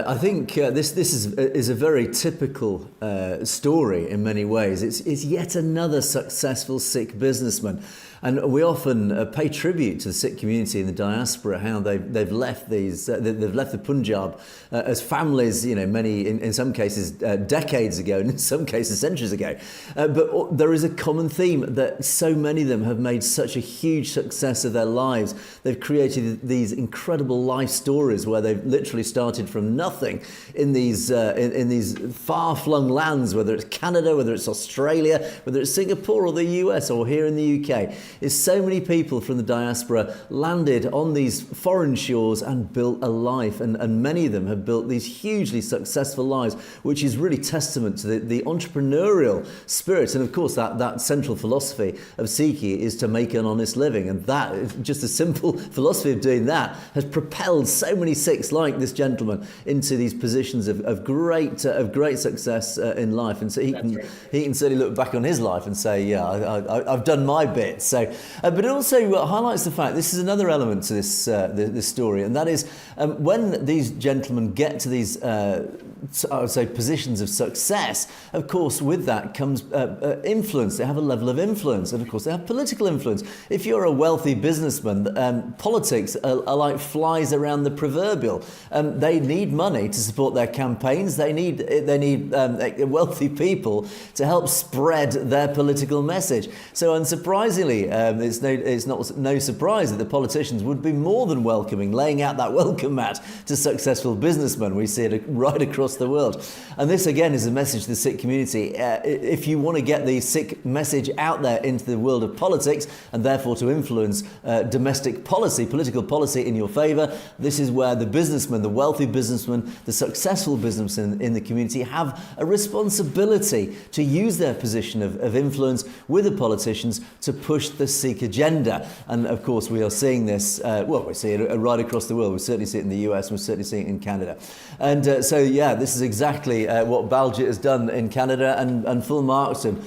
I think this is a very typical story in many ways. It's yet another successful Sikh businessman. And we often pay tribute to the Sikh community in the diaspora, how they've left they've left the Punjab as families, many in some cases decades ago, and in some cases centuries ago. But there is a common theme that so many of them have made such a huge success of their lives. They've created these incredible life stories where they've literally started from nothing in these far-flung lands, whether it's Canada, whether it's Australia, whether it's Singapore or the US or here in the UK. Is so many people from the diaspora landed on these foreign shores and built a life, and many of them have built these hugely successful lives, which is really testament to the entrepreneurial spirit. And of course that central philosophy of Sikhi is to make an honest living, and that just a simple philosophy of doing that has propelled so many Sikhs like this gentleman into these positions of great success in life. And so he can certainly look back on his life and say, yeah, I've done my bit. So, but it also highlights the fact, this is another element to this story, and that is when these gentlemen get to these, I would say, positions of success, of course, with that comes influence. They have a level of influence, and of course, they have political influence. If you're a wealthy businessman, politics are like flies around the proverbial. They need money to support their campaigns. They need wealthy people to help spread their political message. So, unsurprisingly, it's no surprise that the politicians would be more than welcoming, laying out that welcome mat to successful businessmen. We see it right across the world. And this, again, is a message to the Sikh community. If you want to get the Sikh message out there into the world of politics, and therefore to influence domestic policy, political policy in your favour, this is where the businessmen, the wealthy businessmen, the successful businessmen in the community have a responsibility to use their position of influence with the politicians to push the Sikh agenda. And of course, we are seeing this, we see it right across the world. We certainly see it in the US, we're certainly seeing it in Canada. And so, yeah, this is exactly what Baljit has done in Canada, and full marks to him.